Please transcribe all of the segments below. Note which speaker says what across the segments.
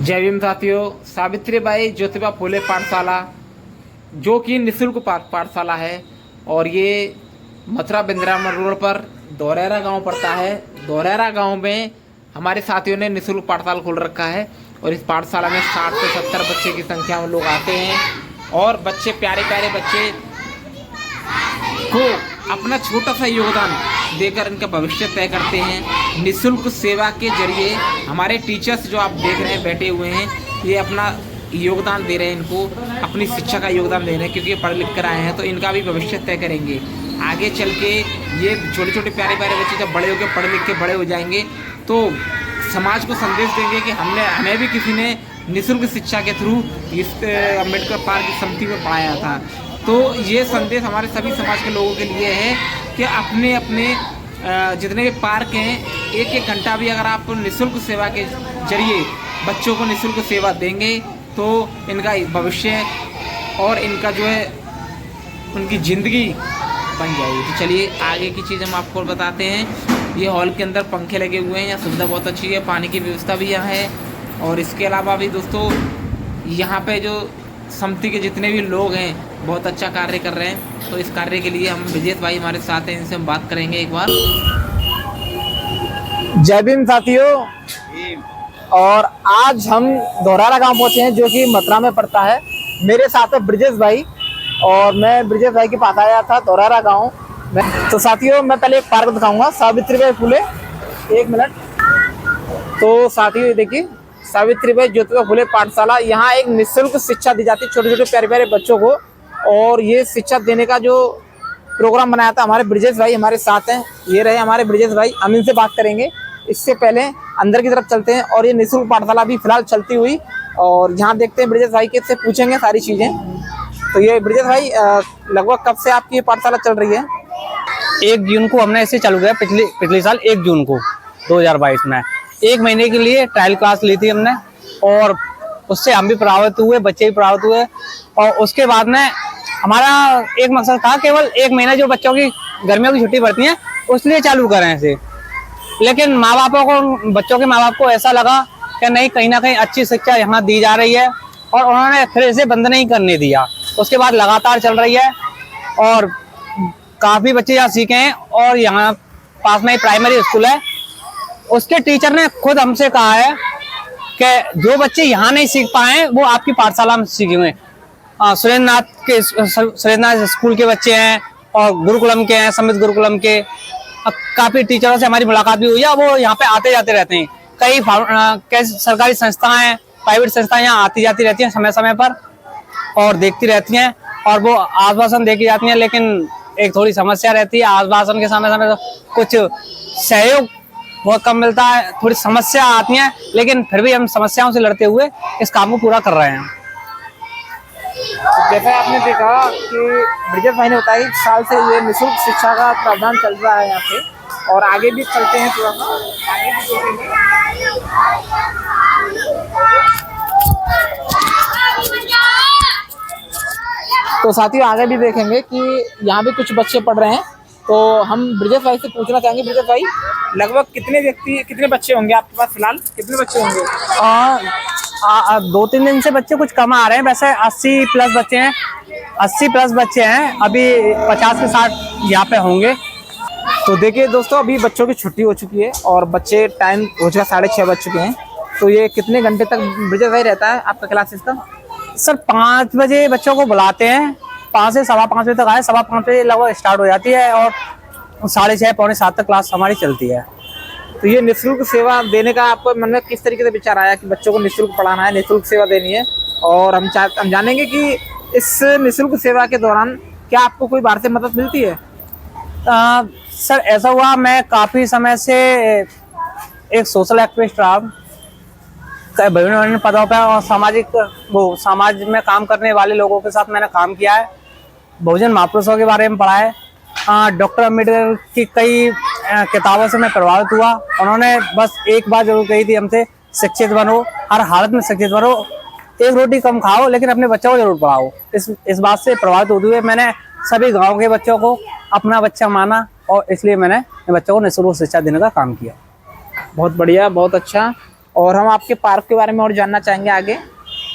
Speaker 1: जय भीम साथियों। सावित्रीबाई ज्योतिबा फुले पाठशाला जो कि निःशुल्क पाठशाला है और ये मथुरा बिंद्रावन रोड पर दोरैरा गांव पड़ता है। दोरैरा गांव में हमारे साथियों ने निःशुल्क पाठशाला खोल रखा है और इस पाठशाला में 60 से 70 बच्चे की संख्या में लोग आते हैं और बच्चे प्यारे प्यारे बच्चे को अपना छोटा सा योगदान देकर इनका भविष्य तय करते हैं। निःशुल्क सेवा के जरिए हमारे टीचर्स जो आप देख रहे हैं बैठे हुए हैं, ये अपना योगदान दे रहे हैं, इनको अपनी शिक्षा का योगदान दे रहे हैं क्योंकि ये पढ़ लिख कर आए हैं तो इनका भी भविष्य तय करेंगे। आगे चल के ये छोटे छोटे प्यारे प्यारे बच्चे जब बड़े होकर पढ़ लिख के बड़े हो जाएंगे तो समाज को संदेश देंगे कि हमें भी किसी ने निःशुल्क शिक्षा के थ्रू इस अम्बेडकर पार्क की समिति में पढ़ाया था। तो ये संदेश हमारे सभी समाज के लोगों के लिए है कि अपने अपने जितने भी पार्क हैं एक एक घंटा भी अगर आप निःशुल्क सेवा के जरिए बच्चों को निःशुल्क सेवा देंगे तो इनका भविष्य और इनका जो है उनकी ज़िंदगी बन जाएगी। तो चलिए आगे की चीज़ हम आपको बताते हैं। ये हॉल के अंदर पंखे लगे हुए हैं, यहाँ सुविधा बहुत अच्छी है, पानी की व्यवस्था भी यहाँ है और इसके अलावा भी दोस्तों यहाँ पे जो समिति के जितने भी लोग हैं बहुत अच्छा कार्य कर रहे हैं। तो इस कार्य के लिए हम ब्रिजेश भाई हमारे साथ हैं, इनसे हम बात करेंगे एक बार।
Speaker 2: जय भीम साथियों। और आज हम दोरैरा गांव पहुंचे हैं जो कि मथुरा में पड़ता है। मेरे साथ है ब्रिजेश भाई और मैं ब्रिजेश भाई के पास आया था दोरैरा गांव में। तो साथियों मैं पहले एक पार्क दिखाऊंगा, सावित्रीबाई फुले। एक मिनट। तो साथियों देखिए सावित्रीबाई ज्योतिबा फुले पाठशाला, यहाँ एक निःशुल्क शिक्षा दी जाती है छोटे छोटे प्यारे प्यारे बच्चों को। और ये शिक्षा देने का जो प्रोग्राम बनाया था हमारे ब्रिजेश भाई हमारे साथ हैं। ये रहे हमारे ब्रिजेश भाई, हम इनसे बात करेंगे। इससे पहले अंदर की तरफ चलते हैं और ये निःशुल्क पाठशाला भी फिलहाल चलती हुई और यहाँ देखते हैं ब्रिजेश भाई के से पूछेंगे सारी चीज़ें। तो ये ब्रिजेश भाई लगभग कब से आपकी ये पाठशाला चल रही है?
Speaker 3: 1 जून को हमने ऐसे चालू किया, पिछले साल 1 जून को 2022 में 1 महीने के लिए ट्रायल क्लास ली थी हमने और उससे हम भी प्रभावित हुए, बच्चे भी प्रभावित हुए। और उसके बाद में हमारा एक मकसद था केवल 1 महीना जो बच्चों की गर्मियों की छुट्टी पड़ती है उसलिए चालू करें ऐसे। लेकिन माँ बापों को, बच्चों के माँ बाप को ऐसा लगा कि नहीं, कहीं ना कहीं अच्छी शिक्षा यहाँ दी जा रही है और उन्होंने फिर इसे बंद नहीं करने दिया। उसके बाद लगातार चल रही है और काफ़ी बच्चे यहाँ सीखे हैं। और यहाँ पास में ही प्राइमरी स्कूल है, उसके टीचर ने खुद हमसे कहा है कि जो बच्चे यहाँ नहीं सीख पाए वो आपकी पाठशाला में सीखेंगे। सुरेंद्रनाथ स्कूल के बच्चे हैं और गुरुकुलम के हैं, समित गुरुकुलम के। काफ़ी टीचरों से हमारी मुलाकात भी हुई है, वो यहाँ पे आते जाते रहते हैं। कई सरकारी संस्थाएं, प्राइवेट संस्थाएं यहाँ आती जाती रहती हैं समय समय पर और देखती रहती हैं और वो आश्वासन दे के जाती हैं। लेकिन एक थोड़ी समस्या रहती है, आश्वासन के समय समय कुछ सहयोग बहुत कम मिलता है, थोड़ी समस्या आती हैं, लेकिन फिर भी हम समस्याओं से लड़ते हुए इस काम को पूरा कर रहे हैं।
Speaker 2: जैसे आपने देखा कि ब्रिजेश भाई ने बताया कि साल से ये निःशुल्क शिक्षा का प्रावधान चल रहा है यहाँ पे और आगे भी चलते हैं, थोड़ा सा आगे भी देखेंगे। तो साथियों आगे भी देखेंगे कि यहाँ भी कुछ बच्चे पढ़ रहे हैं। तो हम ब्रिजेश भाई से पूछना चाहेंगे, ब्रिजेश भाई लगभग कितने बच्चे होंगे आपके पास? फिलहाल कितने बच्चे होंगे?
Speaker 3: 2-3 दिन से बच्चे कुछ कम आ रहे हैं, वैसे 80 प्लस बच्चे हैं। 80 प्लस बच्चे हैं, अभी 50 से 60 यहाँ पे होंगे।
Speaker 2: तो देखिए दोस्तों अभी बच्चों की छुट्टी हो चुकी है और बच्चे टाइम हो चुका 6:30 बज चुके हैं। तो ये कितने घंटे तक ब्रिजेश भाई रहता है आपका क्लासेस का?
Speaker 3: सर 5 बजे बच्चों को बुलाते हैं, 5 से 5:15 बजे तक आए, 5:15 बजे लगभग स्टार्ट हो जाती है और 6:30 पौने 7 तक क्लास हमारी चलती है।
Speaker 2: तो ये निःशुल्क सेवा देने का आपको मन में किस तरीके से विचार आया कि बच्चों को निःशुल्क पढ़ाना है, निःशुल्क सेवा देनी है? और हम जानेंगे कि इस निःशुल्क सेवा के दौरान क्या आपको कोई बाहर से मदद मिलती है?
Speaker 3: सर ऐसा हुआ, मैं काफ़ी समय से एक सोशल एक्टिविस्ट रहा, विभिन्न पदों पर और समाज में काम करने वाले लोगों के साथ मैंने काम किया है। बहुजन महापुरुषों के बारे में पढ़ा है। डॉक्टर अम्बेडकर की कई किताबों से मैं प्रभावित हुआ। उन्होंने बस एक बात जरूर कही थी हमसे, शिक्षित बनो, हर हालत में शिक्षित बनो, एक रोटी कम खाओ लेकिन अपने बच्चों को जरूर पढ़ाओ। इस बात से प्रभावित होते हुए मैंने सभी गांव के बच्चों को अपना बच्चा माना और इसलिए मैंने बच्चों को निःशुल्क शिक्षा देने का काम किया।
Speaker 2: बहुत बढ़िया, बहुत अच्छा। और हम आपके पार्क के बारे में और जानना चाहेंगे आगे।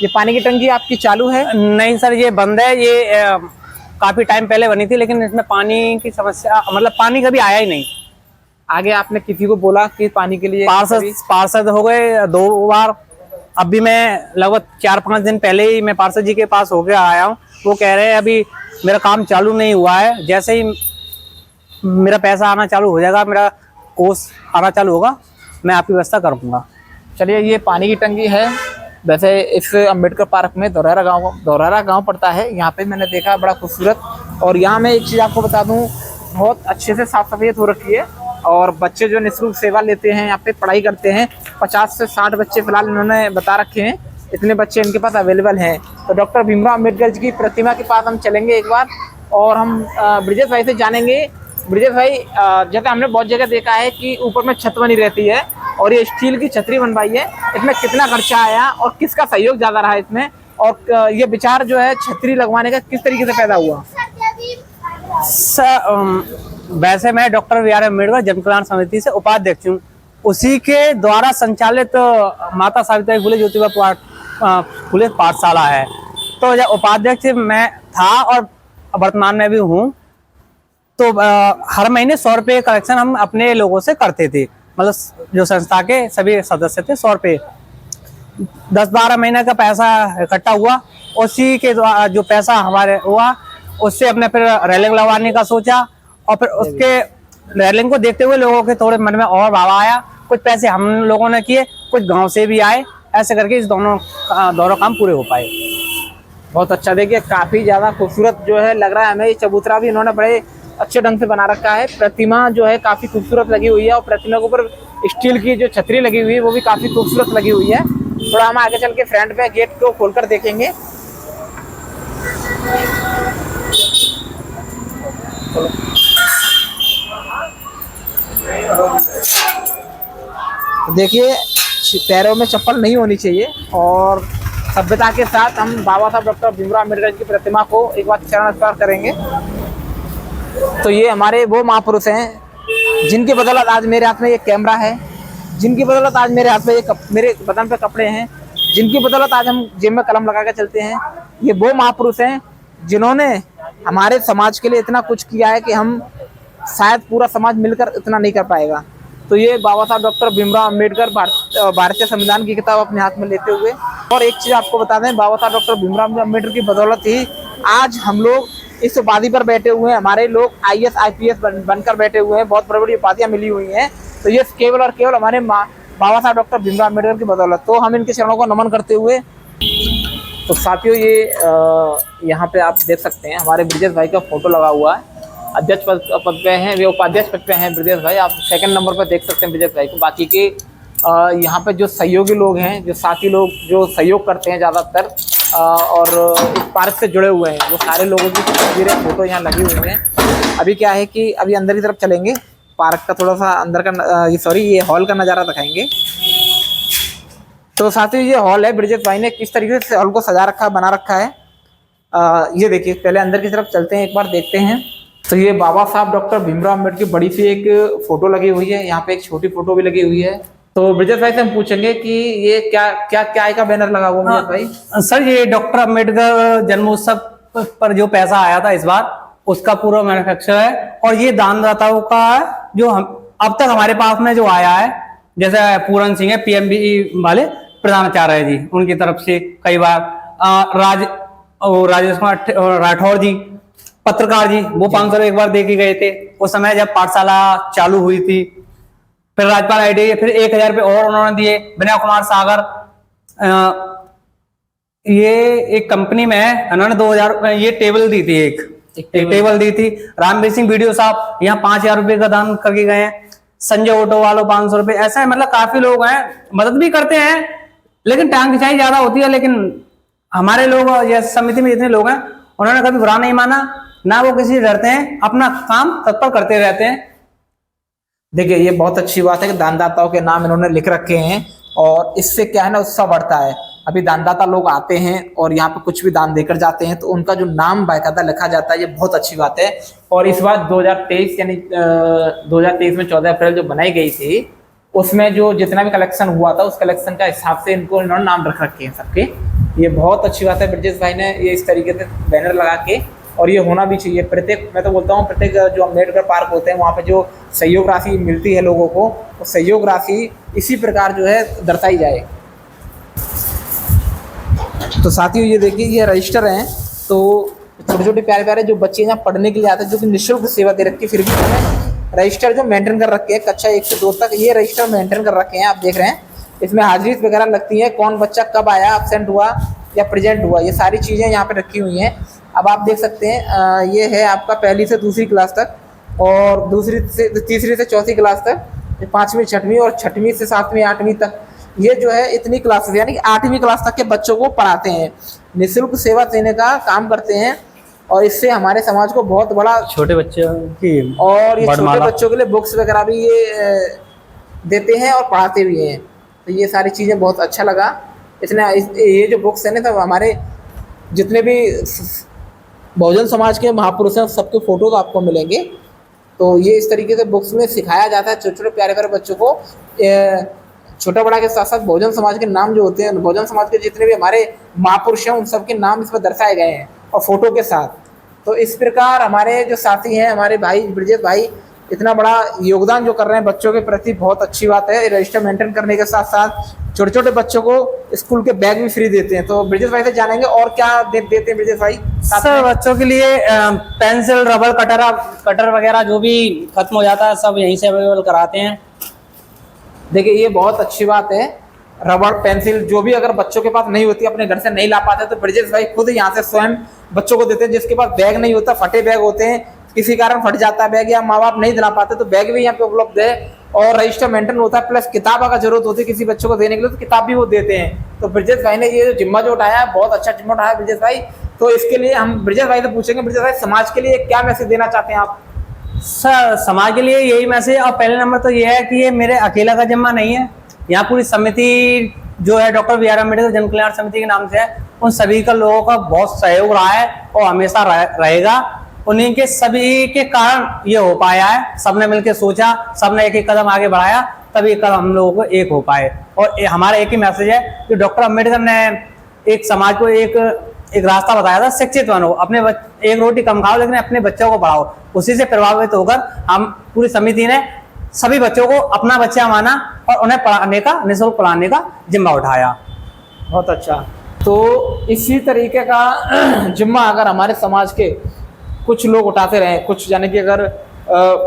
Speaker 2: ये पानी की टंकी आपकी चालू है?
Speaker 3: नहीं सर, ये बंद है। ये काफी टाइम पहले बनी थी, लेकिन इसमें पानी की समस्या, मतलब पानी कभी आया ही नहीं।
Speaker 2: आगे आपने किसी को बोला कि पानी के लिए?
Speaker 3: पार्षद हो गए 2 बार। अभी मैं लगभग 4-5 दिन पहले ही मैं पार्षद जी के पास होके आया हूँ। वो कह रहे हैं अभी मेरा काम चालू नहीं हुआ है, जैसे ही मेरा पैसा आना चालू हो जाएगा, मेरा कोर्स आना चालू होगा, मैं आपकी व्यवस्था करूँगा।
Speaker 2: चलिए, ये पानी की टंकी है। वैसे इस अम्बेडकर पार्क में दौरारा गांव पड़ता है। यहाँ पे मैंने देखा बड़ा खूबसूरत। और यहाँ मैं एक चीज़ आपको बता दूँ, बहुत अच्छे से साफ सफाई हो रखी है। और बच्चे जो निःशुल्क सेवा लेते हैं, यहाँ पे पढ़ाई करते हैं, 50 से 60 बच्चे फिलहाल इन्होंने बता रखे हैं, इतने बच्चे इनके पास अवेलेबल हैं। तो डॉक्टर भीमराव अम्बेडकर जी की प्रतिमा के पास हम चलेंगे एक बार, और हम ब्रिजेश भाई से जानेंगे। ब्रिजेश भाई, जैसे हमने बहुत जगह देखा है कि ऊपर में छत बनी रहती है, और ये स्टील की छतरी बनवाई है, इसमें कितना खर्चा आया और किसका सहयोग ज़्यादा रहा इसमें, और ये विचार जो है छतरी लगवाने का किस तरीके से पैदा हुआ?
Speaker 3: वैसे मैं डॉक्टर बी आर अम्बेडकर जन कल्याण समिति से उपाध्यक्ष हूँ। उसी के द्वारा संचालित माता सावित्री फुले ज्योतिबा फुले पाठशाला है। तो जब उपाध्यक्ष मैं था और वर्तमान में भी हूँ, तो हर महीने 100 रुपये कलेक्शन हम अपने लोगों से करते थे। मतलब जो संस्था के सभी सदस्य थे, 100 रुपये 10-12 महीने का पैसा इकट्ठा हुआ। उसी के द्वारा जो पैसा हमारे हुआ, उससे अपने फिर रेलिंग लगवाने का सोचा, और फिर उसके रेलिंग को देखते हुए लोगों के थोड़े मन में और भाव आया। कुछ पैसे हम लोगों ने किए, कुछ गांव से भी आए, ऐसे करके इस दोनों काम पूरे हो पाए।
Speaker 2: बहुत अच्छा। देखिए, काफ़ी ज़्यादा खूबसूरत जो है लग रहा है हमें। ये चबूतरा भी इन्होंने बड़े अच्छे ढंग से बना रखा है। प्रतिमा जो है काफ़ी खूबसूरत लगी हुई है, और प्रतिमा के ऊपर स्टील की जो छतरी लगी हुई है वो भी काफ़ी खूबसूरत लगी हुई है। थोड़ा हम आगे चल के फ्रंट पे गेट को खोलकर देखेंगे। देखिए, पैरों में चप्पल नहीं होनी चाहिए, और सभ्यता के साथ हम बाबा साहब डॉक्टर भीमराव अम्बेडकर की प्रतिमा को एक बार चरण स्पर्श करेंगे। तो ये हमारे वो महापुरुष हैं जिनकी बदौलत आज मेरे हाथ में ये कैमरा है, जिनकी बदौलत आज मेरे हाथ में ये मेरे बदन पे कपड़े हैं, जिनकी बदौलत आज हम जेब में कलम लगा के चलते हैं। ये वो महापुरुष हैं जिन्होंने हमारे समाज के लिए इतना कुछ किया है कि हम शायद पूरा समाज मिलकर इतना नहीं कर पाएगा। तो ये बाबा साहब डॉक्टर भीमराव अम्बेडकर भारतीय संविधान की किताब अपने हाथ में लेते हुए। और एक चीज़ आपको बता दें, बाबा साहब डॉक्टर भीमराव अम्बेडकर की बदौलत ही आज हम लोग इस उपाधि पर बैठे हुए हैं। हमारे लोग IAS IPS बनकर बैठे हुए हैं, बहुत बड़ी बड़ी उपाधियाँ मिली हुई हैं। तो ये केवल और केवल हमारे बाबा साहब डॉक्टर भीमराव अम्बेडकर की बदौलत। तो हम इनके चरणों को नमन करते हुए, तो साथियों, ये यहाँ पे आप देख सकते हैं हमारे ब्रिजेश भाई का फोटो लगा हुआ है। अध्यक्ष पद पे हैं, वे उपाध्यक्ष पद पे हैं ब्रिजेश भाई। आप सेकंड नंबर पर देख सकते हैं ब्रिजेश भाई को। बाकी के यहाँ पे जो सहयोगी लोग हैं, जो साथी लोग जो सहयोग करते हैं ज़्यादातर और इस पार्क से जुड़े हुए हैं, वो सारे लोगों की तस्वीरें फोटो यहाँ लगी हुई हैं। अभी क्या है कि अभी अंदर की तरफ चलेंगे, पार्क का थोड़ा सा अंदर का ये हॉल का नज़ारा दिखाएंगे। तो साथियों, ये हॉल है। ब्रिजेश भाई ने किस तरीके से हॉल को सजा रखा, बना रखा है, ये देखिए। पहले अंदर की तरफ चलते हैं, एक बार देखते हैं। तो ये बाबा साहब डॉक्टर भीमराव अम्बेडकर की बड़ी सी एक फोटो लगी हुई है। यहाँ पे एक छोटी फोटो भी लगी हुई है। तो ब्रिजेश भाई से हम पूछेंगे कि ये क्या का बैनर लगा हुआ है भाई?
Speaker 3: सर, ये डॉक्टर अम्बेडकर जन्मोत्सव पर जो पैसा आया था इस बार, उसका पूरा मैन्युफैक्चर है। और ये दानदाताओं का है, जो हम अब तक हमारे पास में जो आया है, जैसे पूरन सिंह है, PMB वाले प्रधानाचार्य जी, उनकी तरफ से कई बार राजेश कुमार राठौर जी, पत्रकार जी, वो 500 एक बार दे के गए थे उस समय जब पाठशाला चालू हुई थी। फिर राज्यपाल आईडी, फिर 1000 रुपये और उन्होंने दिए। विनय कुमार सागर, ये एक कंपनी में है, उन्होंने 2000 ये टेबल दी थी, एक टेबल दी थी। रामवीर सिंह वीडियो साहब यहाँ 5000 रुपये का दान करके गए हैं। संजय ऑटो वालों 500 रुपये। ऐसा है, मतलब काफी लोग हैं, मदद भी करते हैं, लेकिन टांग खिंचाई ज्यादा होती है। लेकिन हमारे लोग जैसे समिति में जितने लोग हैं, उन्होंने कभी बुरा नहीं माना, ना वो किसी से डरते हैं, अपना काम तत्पर करते रहते हैं।
Speaker 2: देखिए, ये बहुत अच्छी बात है कि दानदाताओं के नाम इन्होंने लिख रखे हैं, और इससे क्या है ना, उत्साह बढ़ता है। अभी दानदाता लोग आते हैं और यहाँ पे कुछ भी दान देकर जाते हैं, तो उनका जो नाम बाकायदा लिखा जाता है, ये बहुत अच्छी बात है। और इस बार 2023 यानी 2023 में 14 अप्रैल जो बनाई गई थी,
Speaker 1: उसमें जो जितना भी कलेक्शन हुआ था उस कलेक्शन का हिसाब से इनको इन्होंने नाम रख रखे हैं सबके। ये बहुत अच्छी बात है, ब्रिजेश भाई ने ये इस तरीके से बैनर लगा के, और ये होना भी चाहिए प्रत्येक, मैं तो बोलता हूँ प्रत्येक जो अम्बेडकर पार्क होते हैं वहाँ पे जो सहयोग राशि मिलती है लोगों को, वो सहयोग राशि इसी प्रकार जो है दर्शाई जाए। तो साथियों ये देखिए ये रजिस्टर हैं, तो छोटे छोटे प्यारे प्यारे जो बच्चे यहाँ पढ़ने के लिए आते हैं, जो कि निःशुल्क सेवा दे रखी है, फिर भी उन्होंने रजिस्टर जो मेंटेन कर रखे हैं कक्षा 1 से 2 तक, ये रजिस्टर मेंटेन कर रखे हैं। आप देख रहे हैं इसमें हाजिरी वगैरह लगती है, कौन बच्चा कब आया, एब्सेंट हुआ या प्रेजेंट हुआ, ये सारी चीज़ें यहाँ पे रखी हुई हैं। अब आप देख सकते हैं ये है आपका पहली से दूसरी क्लास तक, और दूसरी से तीसरी से चौथी क्लास तक, 5वीं 6वीं और 6वीं से 7वीं 8वीं तक, ये जो है इतनी क्लासेस यानी कि 8वीं क्लास तक के बच्चों को पढ़ाते हैं, निःशुल्क सेवा देने का काम करते हैं। और इससे हमारे समाज को बहुत बड़ा,
Speaker 3: छोटे बच्चों की,
Speaker 1: और ये छोटे बच्चों के लिए बुक्स वगैरह भी ये देते हैं और पढ़ाते भी हैं। तो ये सारी चीज़ें बहुत अच्छा लगा। ये जो बुक्स हैं ना, तो हमारे जितने भी बहुजन समाज के महापुरुष हैं सबके फोटोज आपको मिलेंगे। तो ये इस तरीके से बुक्स में सिखाया जाता है छोटे छोटे प्यारे प्यारे बच्चों को, छोटा बड़ा के साथ साथ बहुजन समाज के नाम जो होते हैं, बहुजन समाज के जितने भी हमारे महापुरुष हैं उन सबके नाम इसमें दर्शाए गए हैं और फोटो के साथ। तो इस प्रकार हमारे जो साथी हैं, हमारे भाई ब्रिजेश भाई इतना बड़ा योगदान जो कर रहे हैं बच्चों के प्रति, बहुत अच्छी बात है। रजिस्टर मेंटेन करने के साथ साथ छोटे छोटे बच्चों को स्कूल के बैग भी फ्री देते हैं। तो ब्रिजेश भाई से जानेंगे और क्या देते हैं ब्रिजेश भाई।
Speaker 3: सर बच्चों के लिए पेंसिल, रबर, कटर वगैरह जो भी खत्म हो जाता है सब यहीं से अवेलेबल कराते हैं।
Speaker 1: देखिए ये बहुत अच्छी बात है, रबड़ पेंसिल जो भी अगर बच्चों के पास नहीं होती, अपने घर से नहीं ला पाते, तो ब्रिजेश भाई खुद यहाँ से स्वयं बच्चों को देते हैं। जिसके पास बैग नहीं होता, फटे बैग होते हैं, किसी कारण फट जाता है बैग या माँ बाप नहीं दिला पाते, तो बैग भी यहाँ पे उपलब्ध है और रजिस्टर मेंटेन होता है। प्लस किताब अगर जरूरत होती है किसी बच्चे को देने के लिए तो किताब भी वो देते हैं। तो ब्रिजेश भाई ने ये जो जिम्मा जो उठाया है बहुत अच्छा जिम्मा उठाया ब्रिजेश भाई। तो इसके लिए हम ब्रिजेश भाई से पूछेंगे, ब्रिजेश भाई समाज के लिए क्या मैसेज देना चाहते हैं आप।
Speaker 3: सर समाज के लिए यही मैसेज, और पहले नंबर तो ये है कि ये मेरे अकेला का जिम्मा नहीं है, यहाँ पूरी समिति जो है डॉक्टर बी आर अम्बेडकर जन कल्याण समिति के नाम से है, उन सभी का लोगों का बहुत सहयोग रहा है और हमेशा रहेगा। उन्हीं के सभी के कारण ये हो पाया है, सबने मिलकर सोचा, सबने एक एक कदम आगे बढ़ाया, तभी कदम हम लोगों को एक हो पाए। और हमारा एक ही मैसेज है कि डॉक्टर अम्बेडकर ने एक समाज को एक रास्ता बताया था, शिक्षित बनो, अपने एक रोटी कम खाओ लेकिन अपने बच्चों को पढ़ाओ। उसी से प्रभावित होकर हम पूरी समिति ने सभी बच्चों को अपना बच्चा माना और उन्हें पढ़ाने का, निःशुल्क पढ़ाने का जिम्मा उठाया।
Speaker 1: बहुत अच्छा। तो इसी तरीके का जिम्मा अगर हमारे समाज के कुछ लोग उठाते रहे, कुछ यानी कि अगर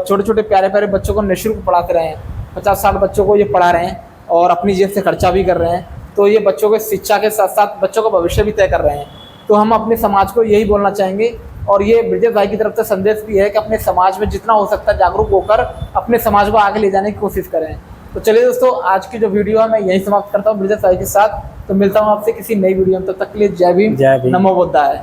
Speaker 1: छोटे छोटे प्यारे प्यारे बच्चों को निःशुल्क पढ़ाते रहे, 50-60 बच्चों को ये पढ़ा रहे हैं और अपनी जेब से खर्चा भी कर रहे हैं, तो ये बच्चों के शिक्षा के साथ साथ बच्चों का भविष्य भी तय कर रहे हैं। तो हम अपने समाज को यही बोलना चाहेंगे, और ये ब्रिजेश भाई की तरफ से संदेश भी है कि अपने समाज में जितना हो सकता है जागरूक होकर अपने समाज को आगे ले जाने की कोशिश करें। तो चलिए दोस्तों, आज की जो वीडियो है मैं यही समाप्त करता हूँ ब्रिजेश भाई के साथ। तो मिलता हूँ आपसे किसी नई वीडियो में, तब तक के लिए जय भीम, नमो बुद्धाय।